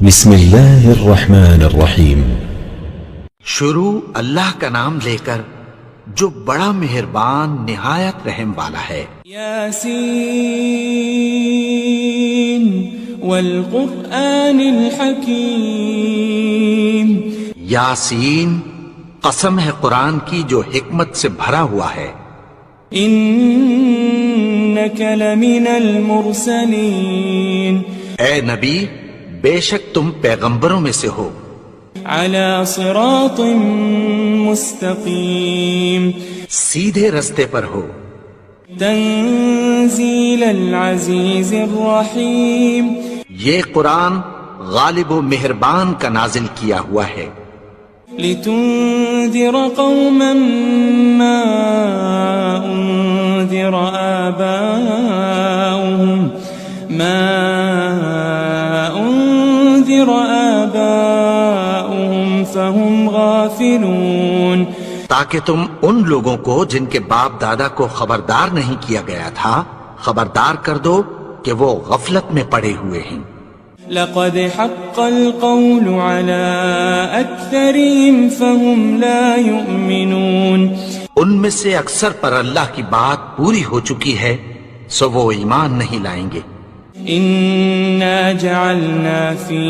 بسم اللہ الرحمن الرحیم۔ شروع اللہ کا نام لے کر جو بڑا مہربان نہایت رحم والا ہے۔ یاسین والقرآن الحکیم۔ یاسین، قسم ہے قرآن کی جو حکمت سے بھرا ہوا ہے۔ انک لمن المرسلین۔ اے نبی، بے شک تم پیغمبروں میں سے ہو۔ علی صراط مستقیم۔ سیدھے رستے پر ہو۔ تنزیل العزیز الرحیم۔ یہ قرآن غالب و مہربان کا نازل کیا ہوا ہے۔ لتنذر قوما ما انذر آباؤهم فهم غافلون۔ تاکہ تم ان لوگوں کو جن کے باپ دادا کو خبردار نہیں کیا گیا تھا خبردار کر دو کہ وہ غفلت میں پڑے ہوئے ہیں۔ لقد حق القول على اکثرهم فهم لا يؤمنون۔ ان میں سے اکثر پر اللہ کی بات پوری ہو چکی ہے سو وہ ایمان نہیں لائیں گے۔ انا جعلنا في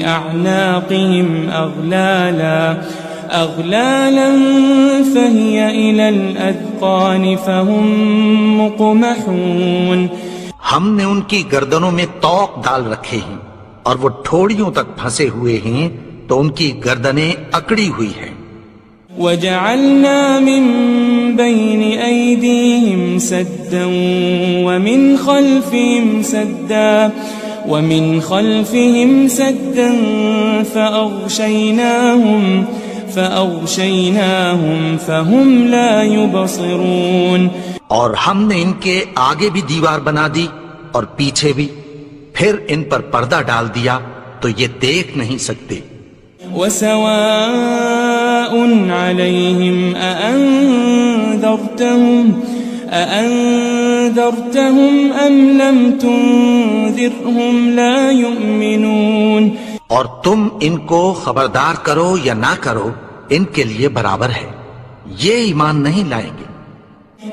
اعناقهم اغلالا فهي الى الاذقان فهم مقمحون۔ ہم نے ان کی گردنوں میں طوق ڈال رکھے ہیں اور وہ ٹھوڑیوں تک پھنسے ہوئے ہیں تو ان کی گردنیں اکڑی ہوئی ہیں۔ وجعلنا من بين أيديهم سدا ومن خلفهم سدا فأغشيناهم فهم لا يبصرون۔ اور ہم نے ان کے آگے بھی دیوار بنا دی اور پیچھے بھی، پھر ان پر پردہ ڈال دیا تو یہ دیکھ نہیں سکتے۔ وسواء عليهم أأنذرتهم أم لم تنذرهم لا يؤمنون۔ اور تم ان کو خبردار کرو یا نہ کرو ان کے لیے برابر ہے، یہ ایمان نہیں لائیں گے۔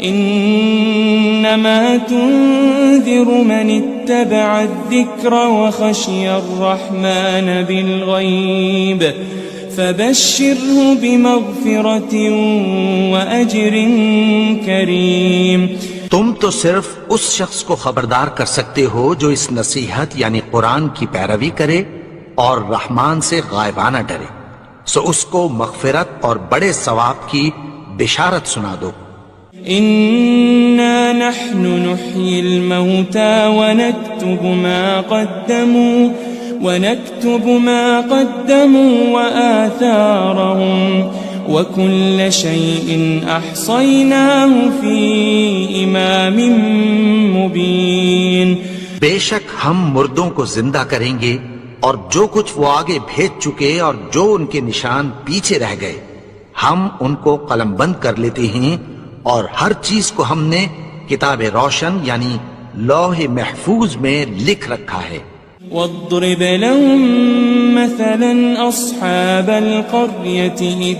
انما تنذر من اتبع الذکر وخشی الرحمن بالغیب فبشره بمغفرة واجر کریم۔ تم تو صرف اس شخص کو خبردار کر سکتے ہو جو اس نصیحت یعنی قرآن کی پیروی کرے اور رحمان سے غائبانہ ڈرے، سو اس کو مغفرت اور بڑے ثواب کی بشارت سنا دو۔ إنا نحن نحيي الموتى ونكتب ما قدموا وآثارهم وكل شيء أحصيناه في إمام مبين۔ بے شک ہم مردوں کو زندہ کریں گے اور جو کچھ وہ آگے بھیج چکے اور جو ان کے نشان پیچھے رہ گئے ہم ان کو قلم بند کر لیتے ہیں، اور ہر چیز کو ہم نے کتاب روشن یعنی لوح محفوظ میں لکھ رکھا ہے۔ واضرب لهم مثلا أصحاب القرية إذ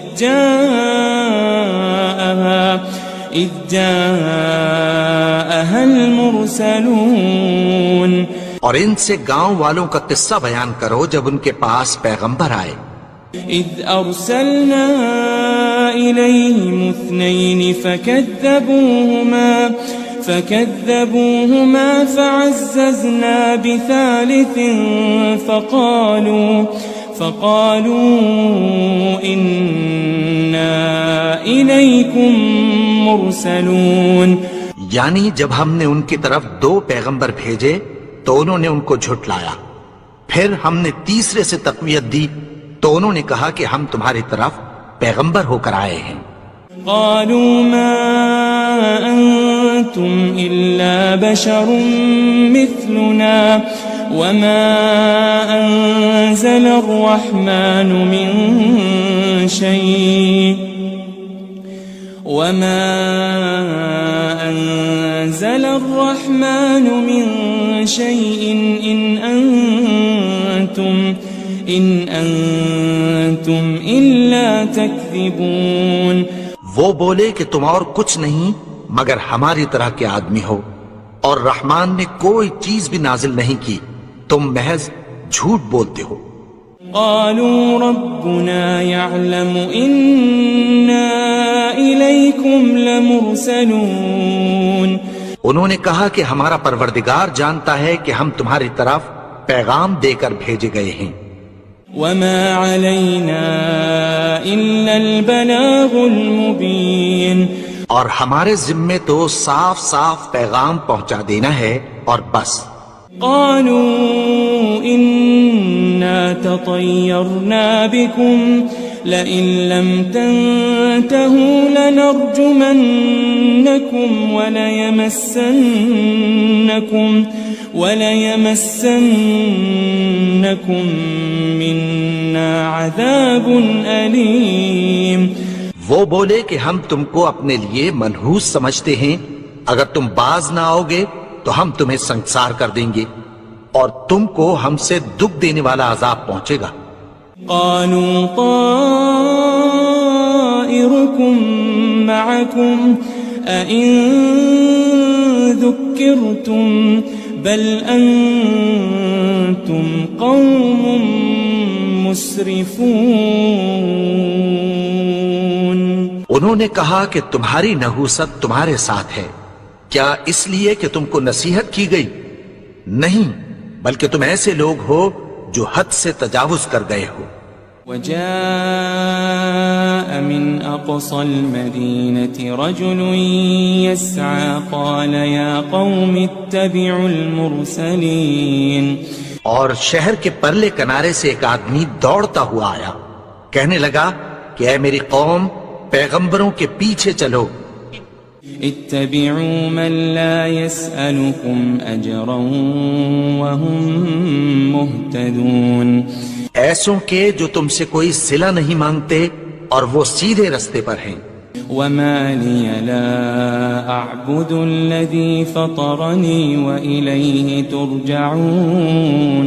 جاءها المرسلون۔ اور ان سے گاؤں والوں کا قصہ بیان کرو جب ان کے پاس پیغمبر آئے۔ إذ أرسلنا إليهم اثنين فكذبوهما فعززنا بثالث فقالوا إنا إليكم مرسلون۔ یعنی جب ہم نے ان کی طرف 2 پیغمبر بھیجے تو انہوں نے ان کو جھٹلایا، پھر ہم نے تیسرے سے تقویت دی تو انہوں نے کہا کہ ہم تمہاری طرف پیغمبر ہو کر آئے ہیں۔ قالوا ما أنتم إلا بشر مثلنا وما أنزل الرحمن من شيء إن أنتم أنتم إلا تكذبون. وہ بولے کہ تم اور کچھ نہیں مگر ہماری طرح کے آدمی ہو، اور رحمان نے کوئی چیز بھی نازل نہیں کی، تم محض جھوٹ بولتے ہو. قالوا ربنا يعلم إنا إليكم لمرسلون. انہوں نے کہا کہ ہمارا پروردگار جانتا ہے کہ ہم تمہاری طرف پیغام دے کر بھیجے گئے ہیں. وما علينا إلا البلاغ المبين. اور ہمارے ذمے تو صاف صاف پیغام پہنچا دینا ہے اور بس. قالوا إنا تطيرنا بكم لئن لم تنتهوا لنرجمنكم وليمسنكم منا عذاب أليم. وہ بولے کہ ہم تم کو اپنے لیے منحوس سمجھتے ہیں، اگر تم باز نہ آؤ گے تو ہم تمہیں سنسار کر دیں گے اور تم کو ہم سے دکھ دینے والا عذاب پہنچے گا. قالوا طائركم معكم أئن ذكرتم بل أنتم قوم مسرفون. انہوں نے کہا کہ تمہاری نحوست تمہارے ساتھ ہے، کیا اس لیے کہ تم کو نصیحت کی گئی؟ نہیں، بلکہ تم ایسے لوگ ہو جو حد سے تجاوز کر گئے ہو. وجاء من أقصى المدينة رجل يسعى قال يا قوم اتبعوا المرسلين. اور شہر کے پرلے کنارے سے ایک آدمی دوڑتا ہوا آیا، کہنے لگا کہ اے میری قوم، پیغمبروں کے پیچھے چلو. اتبعوا من لا يسألكم أجرا وهم مهتدون. ایسوں کے جو تم سے کوئی صلہ نہیں مانگتے اور وہ سیدھے رستے پر ہیں. وما لي لا أعبد الذي فطرني وإليه ترجعون.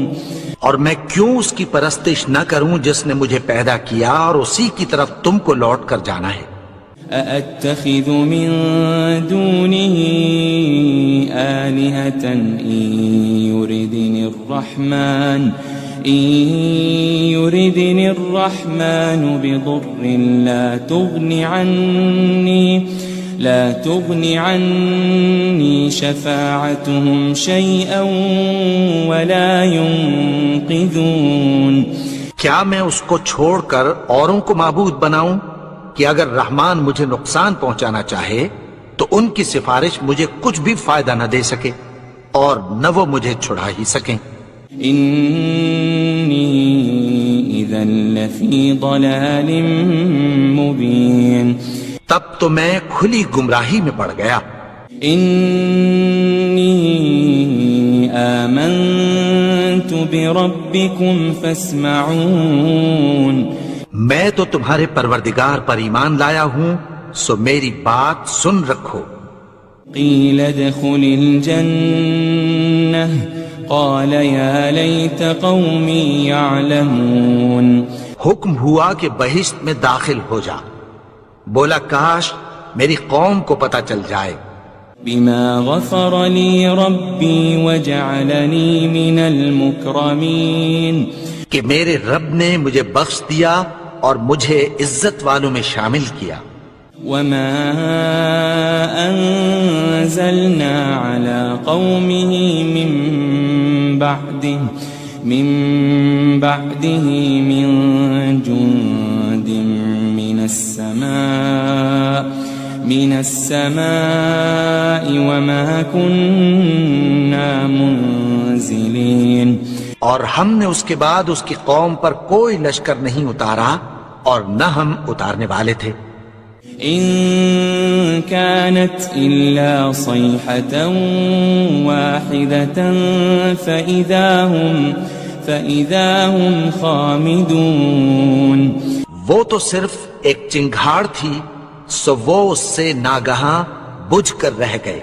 اور میں کیوں اس کی پرستش نہ کروں جس نے مجھے پیدا کیا اور اسی کی طرف تم کو لوٹ کر جانا ہے. أأتخذ من دونه آلهة إن يردني الرحمن بضر لا تغن عني شفاعتهم شيئا ولا ينقذون. کیا میں اس کو چھوڑ کر اوروں کو معبود بناؤں کہ اگر رحمان مجھے نقصان پہنچانا چاہے تو ان کی سفارش مجھے کچھ بھی فائدہ نہ دے سکے اور نہ وہ مجھے چھڑا ہی سکیں. إني إذا لفي ضلال مبين. تب تو میں کھلی گمراہی میں پڑ گیا. إني آمنت بربكم فاسمعون. میں تو تمہارے پروردگار پر ایمان لایا ہوں، سو میری بات سن رکھو. قيل ادخل الجنة قال يا ليت قومي يعلمون. حکم ہوا کہ بہشت میں داخل ہو جا. بولا کاش میری قوم کو پتہ چل جائے. بما غفر لي ربي وجعلني من المكرمين. کہ میرے رب نے مجھے بخش دیا اور مجھے عزت والوں میں شامل کیا. وما أنزلنا على قومه من بعده من جند من السماء وما كنا منزلين. اور ہم نے اس کے بعد اس کی قوم پر کوئی لشکر نہیں اتارا اور نہ ہم اتارنے والے تھے. إن كانت إلا صيحة واحدة فإذا هم خامدون. وہ تو صرف ایک چنگھاڑ تھی، سو وہ اس سے ناگہاں بجھ کر رہ گئے.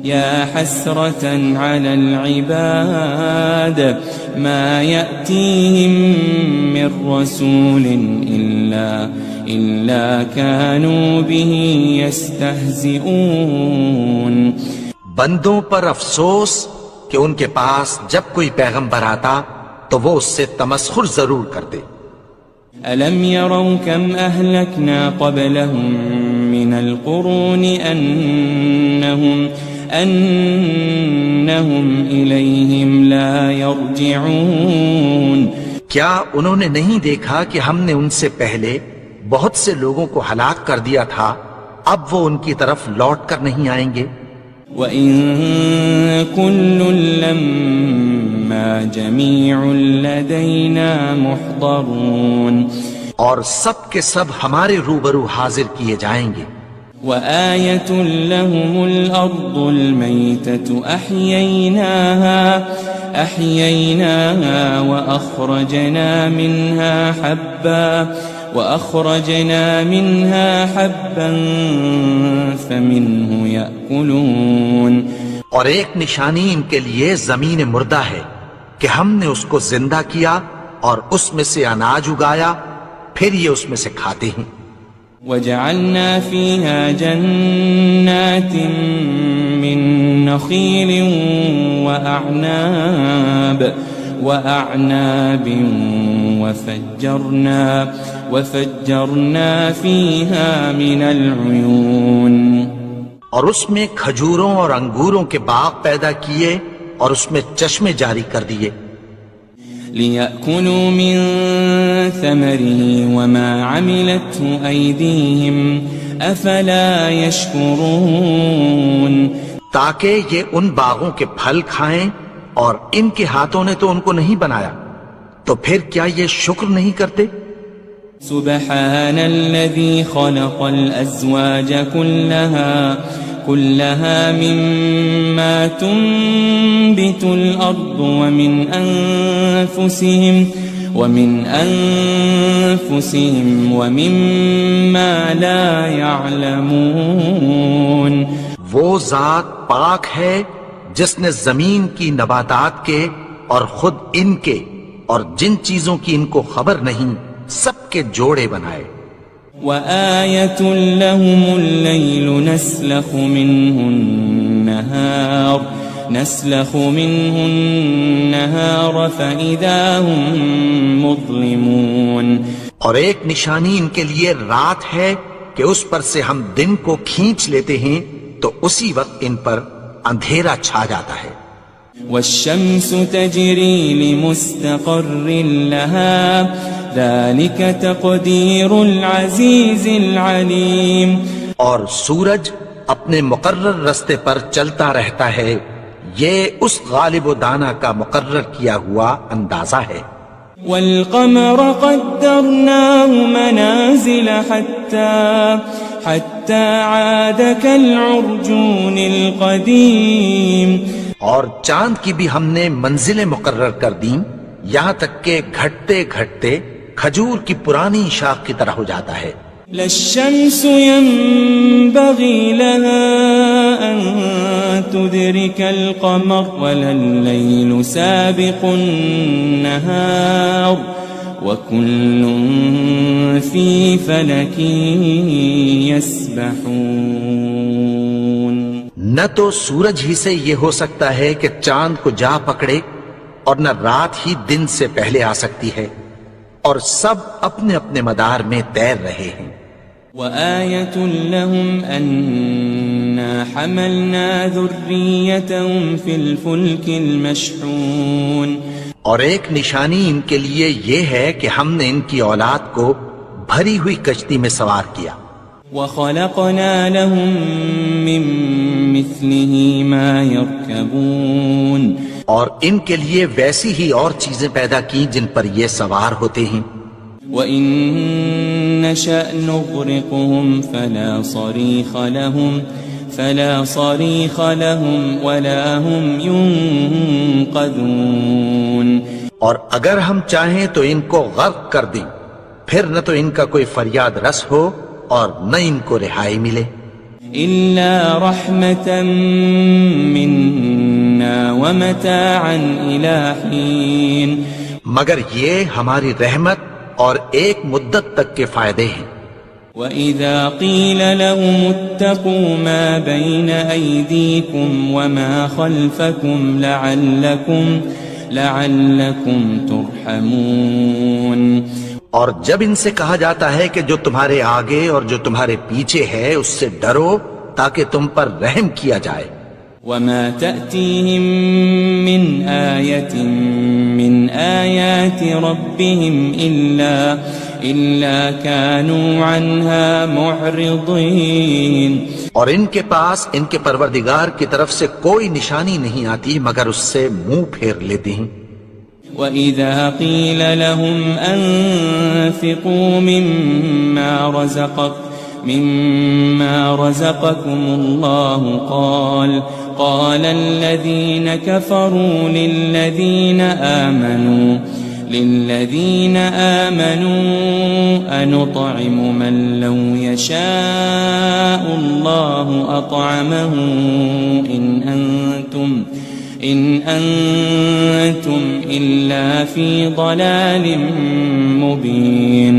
يا حسرة على العباد ما يأتيهم من رسول إلا كانوا به يستهزئون. بندوں پر افسوس کہ ان کے پاس جب کوئی پیغمبر آتا تو وہ اس سے تمسخر ضرور کرتے. ألم يروا كم أهلكنا قبلهم من القرون أنهم إليهم لا يرجعون. کیا انہوں نے نہیں دیکھا کہ ہم نے ان سے پہلے بہت سے لوگوں کو ہلاک کر دیا تھا، اب وہ ان کی طرف لوٹ کر نہیں آئیں گے. وَإِن كُلٌّ لَمَّا جَمِيعٌ لَدَيْنَا مُحْضَرُونَ. اور سب کے سب ہمارے روبرو حاضر کیے جائیں گے. وآية لهم الأرض الميتة أحييناها وأخرجنا منها حبا فمنه يأكلون. اور ایک نشانی ان کے لیے زمین مردہ ہے کہ ہم نے اس کو زندہ کیا اور اس میں سے اناج اگایا، پھر یہ اس میں سے کھاتے ہیں. وجعلنا فيها جنات من نخيل وأعناب وفجرنا فيها من العيون. اور اس میں کھجوروں اور انگوروں کے باغ پیدا کیے اور اس میں چشمے جاری کر دیے. لِيَأْكُلُوا مِن ثَمَرِهِ وَمَا عَمِلَتْهُ أَيْدِيهِمْ أَفَلَا يَشْكُرُونَ. تاکہ یہ ان باغوں کے پھل کھائیں اور ان کے ہاتھوں نے تو ان کو نہیں بنایا، تو پھر کیا یہ شکر نہیں کرتے؟ سبحان الذي خلق الأزواج كلها مما تنبت الأرض ومن أنفسهم ومما لا يعلمون. وہ ذات پاک ہے جس نے زمین کی نباتات کے اور خود ان کے اور جن چیزوں کی ان کو خبر نہیں سب کے جوڑے بنائے. وآية لهم الليل نسلخ منه النهار فإذا هم مظلمون. اور ایک نشانی ان کے لیے رات ہے کہ اس پر سے ہم دن کو کھینچ لیتے ہیں تو اسی وقت ان پر اندھیرا چھا جاتا ہے. والشمس تجري لمستقر لها ذلك تقدير العزيز العليم. اور سورج اپنے مقرر رستے پر چلتا رہتا ہے، یہ اس غالب و دانا کا مقرر کیا ہوا اندازہ ہے. والقمر قدرناه منازل حتى عاد كالعرجون القديم. اور چاند کی بھی ہم نے منزلیں مقرر کر دیں یہاں تک کہ گھٹتے گھٹتے کھجور کی پرانی شاخ کی طرح ہو جاتا ہے. لا الشمس ينبغي لها أن تدرك القمر ولا الليل سابق النهار وكل في فلك يسبحون. نہ تو سورج ہی سے یہ ہو سکتا ہے کہ چاند کو جا پکڑے اور نہ رات ہی دن سے پہلے آ سکتی ہے، اور سب اپنے اپنے مدار میں تیر رہے ہیں. وآية لهم أنا حملنا ذريتهم في الفلك المشحون. اور ایک نشانی ان کے لیے یہ ہے کہ ہم نے ان کی اولاد کو بھری ہوئی کشتی میں سوار کیا. وخلقنا لهم من مثله ما يركبون. اور ان کے لیے ویسی ہی اور چیزیں پیدا کی جن پر یہ سوار ہوتے ہیں. وَإِن نَّشَأْ نُغْرِقْهُمْ فَلَا صَرِيخَ لَهُمْ وَلَا هُمْ يُنقَذُونَ. اور اگر ہم چاہیں تو ان کو غرق کر دیں، پھر نہ تو ان کا کوئی فریاد رس ہو اور نہ ان کو رہائی ملے. إلا رحمة منا ومتاعا إلى حين مگر یہ ہماری رحمت اور ایک مدت تک کے فائدے ہیں. وَإِذَا قِيلَ لَهُمُ اتَّقُوا مَا بَيْنَ أَيْدِيكُمْ وَمَا خَلْفَكُمْ لَعَلَّكُمْ تُرْحَمُونَ. اور جب ان سے کہا جاتا ہے کہ جو تمہارے آگے اور جو تمہارے پیچھے ہے اس سے ڈرو تاکہ تم پر رحم کیا جائے. وَمَا تَأْتِيهِم مِّنْ آيَةٍ مِّنْ آيَاتِ رَبِّهِمْ إِلَّا كَانُوا عَنْهَا مُعْرِضِينَ. اور ان کے پاس ان کے پروردگار کی طرف سے کوئی نشانی نہیں آتی مگر اس سے منہ پھیر لیتے ہیں. وَإِذَا قِيلَ لَهُمْ أَنفِقُوا مِمَّا رَزَقَكُمُ اللَّهُ قَالَ الَّذِينَ كَفَرُوا لِلَّذِينَ آمَنُوا أَنُطْعِمُ مَن لَّوْ يَشَاءُ اللَّهُ أَطْعَمَهُ إِنْ أَنْتُمْ إِلَّا فِي ضَلَالٍ مُبِينٍ.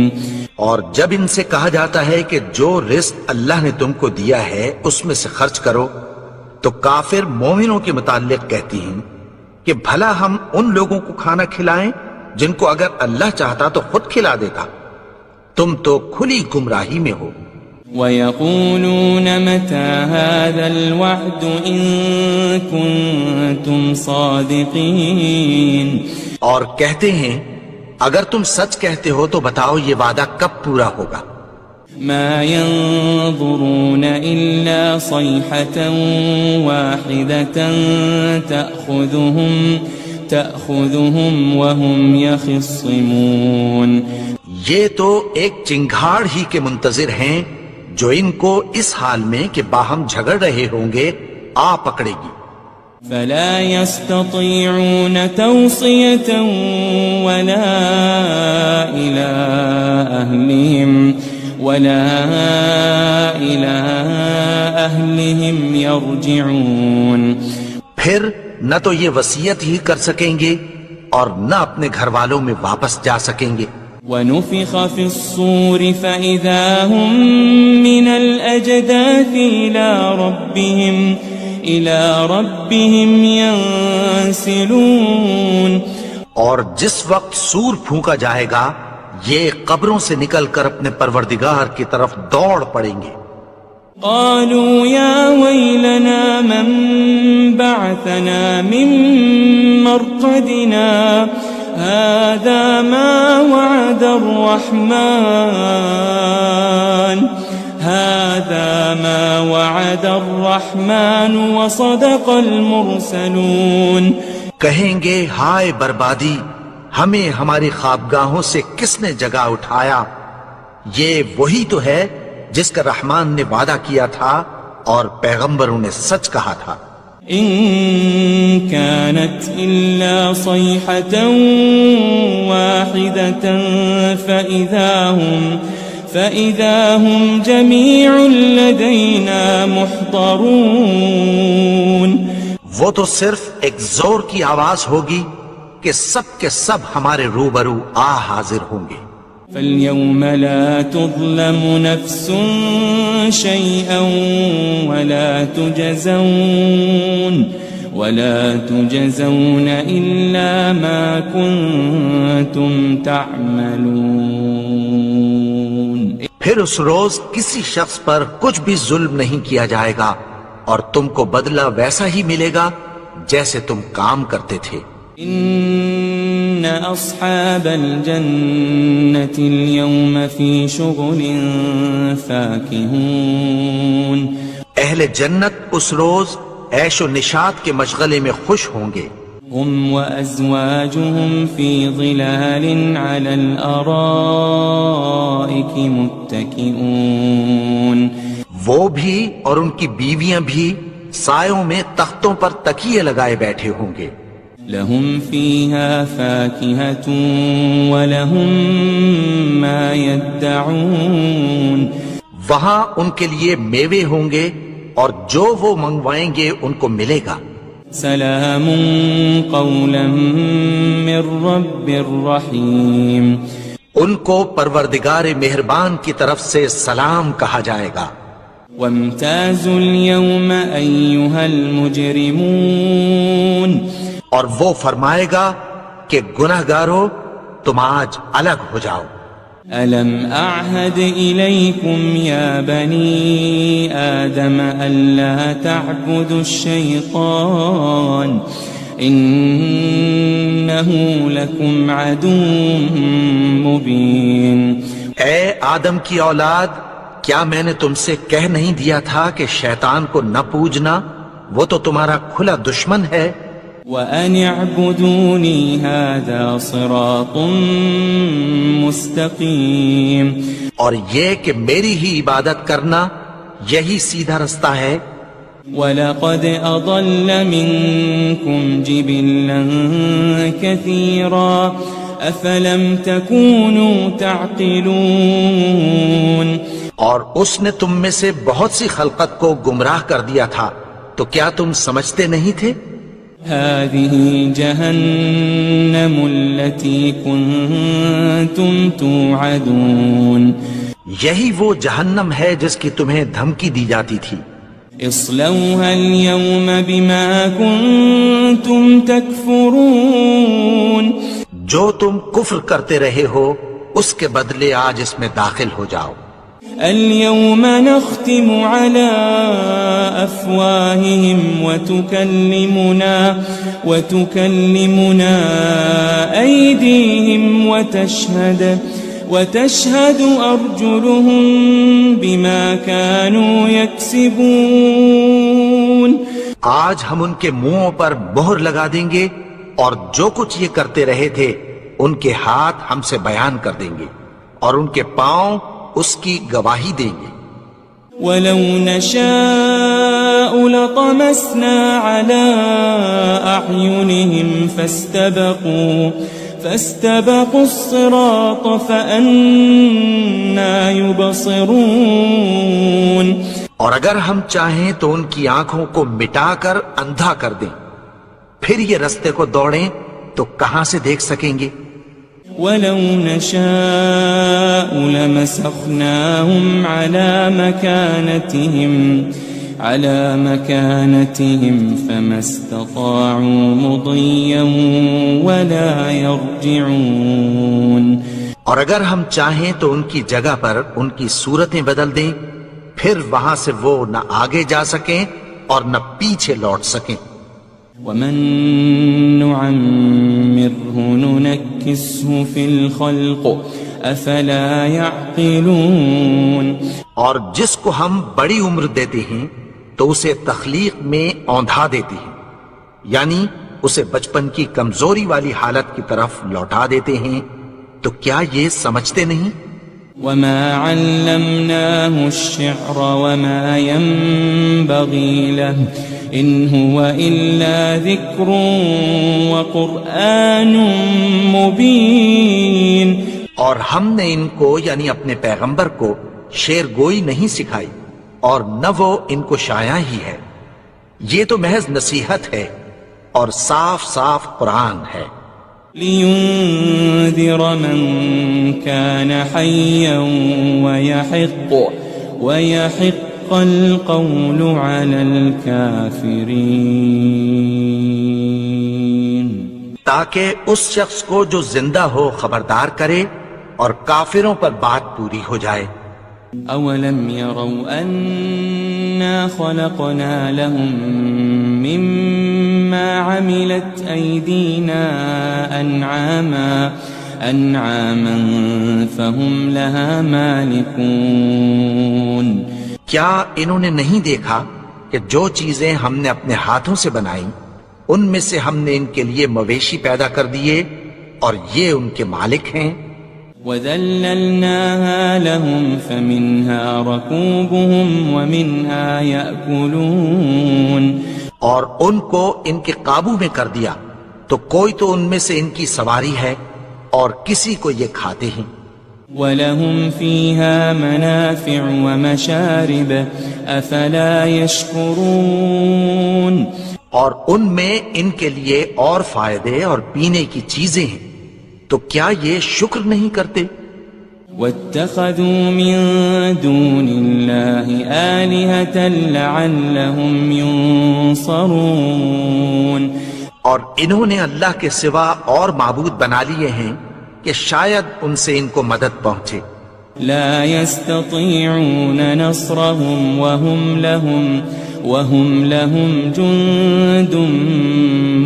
اور جب ان سے کہا جاتا ہے کہ جو رزق اللہ نے تم کو دیا ہے اس میں سے خرچ کرو تو کافر مومنوں کے متعلق کہتی ہیں کہ بھلا ہم ان لوگوں کو کھانا کھلائیں جن کو اگر اللہ چاہتا تو خود کھلا دیتا. تم تو کھلی گمراہی میں ہو. وَيَقُولُونَ مَتَى هَذَا الْوَعْدُ إِن كُنتُمْ صَادِقِينَ. اور کہتے ہیں اگر تم سچ کہتے ہو تو بتاؤ یہ وعدہ کب پورا ہوگا. مَا يَنظُرُونَ إِلَّا صَيْحَةً وَاحِدَةً تَأْخُذُهُمْ وَهُمْ يَخِصِّمُونَ. یہ تو ایک چنگھاڑ ہی کے منتظر ہیں جو ان کو اس حال میں کہ باہم جھگڑ رہے ہوں گے آ پکڑے گی. فَلَا يَسْتَطِيعُونَ تَوْصِيَةً وَلَا إِلَىٰ أَهْلِهِمْ يَرْجِعُونَ. پھر نہ تو یہ وصیت ہی کر سکیں گے اور نہ اپنے گھر والوں میں واپس جا سکیں گے. وَنُفِخَ فِي الصُّورِ فَإِذَا هُم مِّنَ الْأَجْدَاثِ إِلَىٰ رَبِّهِمْ يَنسِلُونَ. اور جس وقت سور پھونکا جائے گا یہ قبروں سے نکل کر اپنے پروردگار کی طرف دوڑ پڑیں گے. قالوا يا ويلنا من بعثنا من مرقدنا هذا ما وعد الرحمن وصدق المرسلون. کہیں گے ہائے بربادی، ہمیں ہماری خوابگاہوں سے کس نے جگا اٹھایا. یہ وہی تو ہے جس کا رحمان نے وعدہ کیا تھا اور پیغمبروں نے سچ کہا تھا. إن كانت إلا صيحة واحدة فإذا هم جميع لدينا محضرون. وہ تو صرف ایک زور کی آواز ہوگی کہ سب کے سب ہمارے روبرو آ حاضر ہوں گے. فَالْيَوْمَ لَا تُظْلَمُ نَفْسٌ شَيْئًا وَلَا تُجْزَوْنَ إِلَّا مَا كُنتُمْ تَعْمَلُونَ. پھر اس روز کسی شخص پر کچھ بھی ظلم نہیں کیا جائے گا اور تم کو بدلہ ویسا ہی ملے گا جیسے تم کام کرتے تھے. إن أصحاب الجنة اليوم في شغل فاكهون. اہل جنت اس روز عیش و نشاط کے مشغلے میں خوش ہوں گے. هم وأزواجهم في ظلال على الأرائك متكئون. وہ بھی اور ان کی بیویاں بھی سایوں میں تختوں پر تکیے لگائے بیٹھے ہوں گے. لهم فيها فاكهة ولهم ما يدعون. وہاں ان کے لیے میوے ہوں گے اور جو وہ منگوائیں گے ان کو ملے گا. سلام قولا من رب الرحیم. ان کو پروردگار مہربان کی طرف سے سلام کہا جائے گا. وامتازوا اليوم أيها المجرمون. اور وہ فرمائے گا کہ گنہگارو تم آج الگ ہو جاؤ. ألم أعهد إليكم يا بني آدم ألا تعبدوا الشيطان إنه لكم عدو مبين. اے آدم کی اولاد، کیا میں نے تم سے کہہ نہیں دیا تھا کہ شیطان کو نہ پوجنا، وہ تو تمہارا کھلا دشمن ہے. وَأَنِ اعْبُدُونِي هَذَا صِرَاطٌ مُسْتَقِيمٌ. اور یہ کہ میری ہی عبادت کرنا یہی سیدھا رستہ ہے. وَلَقَدْ أَضَلَّ مِنكُمْ جِبِلًّا كَثِيرًا أَفَلَمْ تَكُونُوا تَعْقِلُونَ. اور اس نے تم میں سے بہت سی خلقت کو گمراہ کر دیا تھا، تو کیا تم سمجھتے نہیں تھے؟ هذه جهنم التي كنتم توعدون. یہی وہ جہنم ہے جس کی تمہیں دھمکی دی جاتی تھی. اصلوها اليوم بما كنتم تكفرون. جو تم کفر کرتے رہے ہو اس کے بدلے آج اس میں داخل ہو جاؤ. اليوم نختم على أفواههم وتكلمنا أيديهم وتشهد أرجلهم بما كانوا يكسبون. آج ہم ان کے منہوں پر مہر لگا دیں گے اور جو کچھ یہ کرتے رہے تھے ان کے ہاتھ ہم سے بیان کر دیں گے اور ان کے پاؤں اس کی گواہی دیں گے. وَلَوْ نَشَاءُ لَطَمَسْنَا عَلَىٰ أَعْيُنِهِمْ فَاسْتَبَقُوا الصِّرَاطَ فَأَنَّىٰ يُبْصِرُونَ. اور اگر ہم چاہیں تو ان کی آنکھوں کو مٹا کر اندھا کر دیں، پھر یہ رستے کو دوڑیں تو کہاں سے دیکھ سکیں گے. وَلَوْ نَشَاءُ لَمَسَخْنَاهُمْ عَلَى مَكَانَتِهِمْ فَمَا اسْتَطَاعُوا مُضِيًّا وَلَا يَرْجِعُونَ. اور اگر ہم چاہیں تو ان کی جگہ پر ان کی صورتیں بدل دیں، پھر وہاں سے وہ نہ آگے جا سکیں اور نہ پیچھے لوٹ سکیں. وَمَن نُعَمِّرْهُ نُنَكِّسْهُ فِي الْخَلْقِ أَفَلَا يَعْقِلُونَ. اور جس کو ہم بڑی عمر دیتے ہیں تو اسے تخلیق میں اوندھا دیتے ہیں، یعنی اسے بچپن کی کمزوری والی حالت کی طرف لوٹا دیتے ہیں. تو کیا یہ سمجھتے نہیں؟ وَمَا عَلَّمْنَاهُ الشِّعْرَ وَمَا يَنبَغِي لَهُ إِنْ هُوَ إِلَّا ذِكْرٌ وَقُرْآنٌ مُبِينٌ. اور ہم نے ان کو یعنی اپنے پیغمبر کو شعر گوئی نہیں سکھائی اور نہ وہ ان کو شایع ہی ہے، یہ تو محض نصیحت ہے اور صاف صاف قرآن ہے. لِيُنذِرَ مَن كَانَ حَيًّا وَيَحِقَّ الْقَوْلُ عَلَى الْكَافِرِينَ. تاکہ اس شخص کو جو زندہ ہو خبردار کرے اور کافروں پر بات پوری ہو جائے. أَوَلَمْ يَرَوْا أَنَّا خَلَقْنَا لَهُم مِّمَّا عَمِلَتْ أَيْدِينَا أَنْعَامًا فَهُمْ لَهَا مَالِكُونَ. کیا انہوں نے نہیں دیکھا کہ جو چیزیں ہم نے اپنے ہاتھوں سے بنائیں ان میں سے ہم نے ان کے لیے مویشی پیدا کر دیے اور یہ ان کے مالک ہیں. وَذَلَّلْنَاهَا لَهُمْ فَمِنْهَا رَكُوبُهُمْ وَمِنْهَا يَأْكُلُونَ. اور ان کو ان کے قابو میں کر دیا تو کوئی تو ان میں سے ان کی سواری ہے اور کسی کو یہ کھاتے ہیں. وَلَهُمْ فِيهَا مَنَافِعُ وَمَشَارِبُ أَفَلَا يَشْكُرُونَ اور ان میں ان کے لیے اور فائدے اور پینے کی چیزیں ہیں، تو کیا یہ شکر نہیں کرتے؟ وَاتَّخَذُوا مِن دُونِ اللَّهِ آلِهَةً لَعَلَّهُمْ يُنصَرُونَ اور انہوں نے اللہ کے سوا اور معبود بنا لیے ہیں کہ شاید ان سے ان کو مدد پہنچے۔ لا يستطيعون نصرهم وهم لهم جند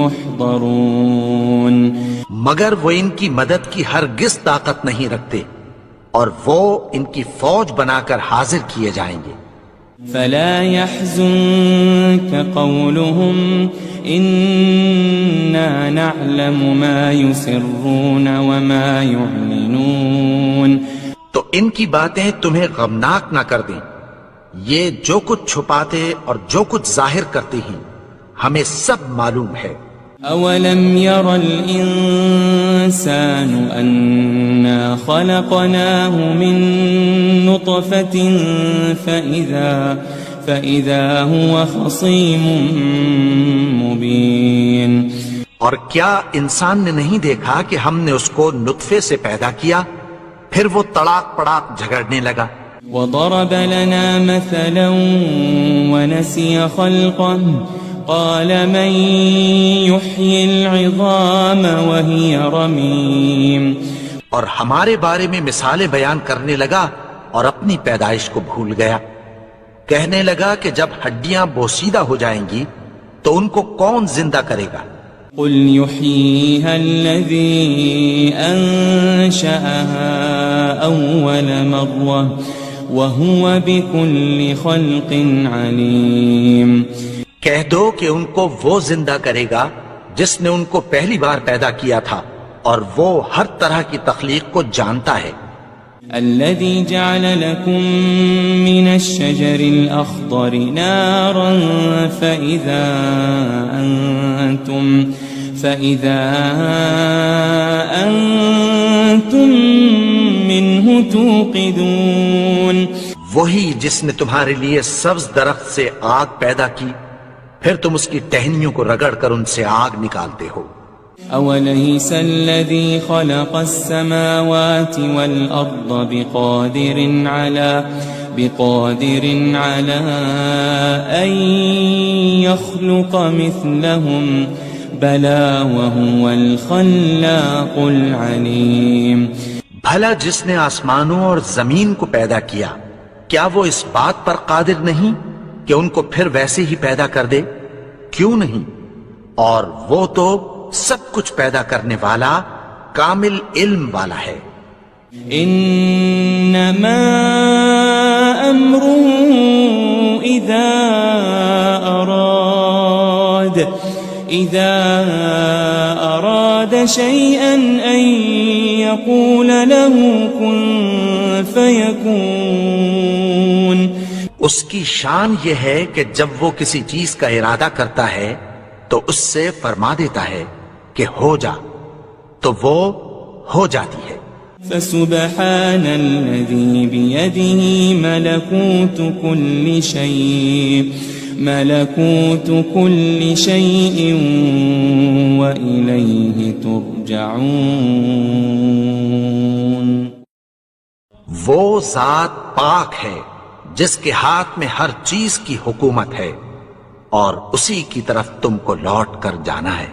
محضرون مگر وہ ان کی مدد کی ہرگز طاقت نہیں رکھتے، اور وہ ان کی فوج بنا کر حاضر کیے جائیں گے۔ فلا يحزنك قولهم إنا نعلم ما يسرون وما يعلنون تو ان کی باتیں تمہیں غمناک نہ کر دیں، یہ جو کچھ چھپاتے اور جو کچھ ظاہر کرتے ہیں ہمیں سب معلوم ہے۔ أولم ير الإنسان أنا خلقناه من نطفة فإذا هو خصيم مبين اور کیا انسان نے نہیں دیکھا کہ ہم نے اس کو نطفے سے پیدا کیا، پھر وہ تڑاک پڑاک جھگڑنے لگا۔ وضرب لنا مثلا ونسي خلقه قال من يحيي العظام وهي رميم اور ہمارے بارے میں مثالیں بیان کرنے لگا اور اپنی پیدائش کو بھول گیا، کہنے لگا کہ جب ہڈیاں بوسیدہ ہو جائیں گی تو ان کو کون زندہ کرے گا؟ قل يحييها الذي أنشأها أول مرة وهو بكل خلق عليم کہہ دو کہ ان کو وہ زندہ کرے گا جس نے ان کو پہلی بار پیدا کیا تھا، اور وہ ہر طرح کی تخلیق کو جانتا ہے۔ الذي جعل لكم من الشجر الأخضر نارا فإذا أنتم منه توقدون وہی جس نے تمہارے لیے سبز درخت سے آگ پیدا کی، پھر تم اس کی ٹہنیوں کو رگڑ کر ان سے آگ نکالتے ہو۔ أوليس الذي خلق السماوات والأرض بقادر على أن يخلق مثلهم بلى وهو الخلاق العليم بھلا جس نے آسمانوں اور زمین کو پیدا کیا، کیا وہ اس بات پر قادر نہیں کہ ان کو پھر ویسے ہی پیدا کر دے؟ کیوں نہیں؟ اور وہ تو سب کچھ پیدا کرنے والا، کامل علم والا ہے۔ انما امره اذا اراد شيئا ان يقول له كن فيكون اس کی شان یہ ہے کہ جب وہ کسی چیز کا ارادہ کرتا ہے تو اس سے فرما دیتا ہے کہ ہو جا، تو وہ ہو جاتی ہے۔ فسبحان الذي بيده ملكوت كل شيء وإليه ترجعون وہ ذات پاک ہے جس کے ہاتھ میں ہر چیز کی حکومت ہے، اور اسی کی طرف تم کو لوٹ کر جانا ہے۔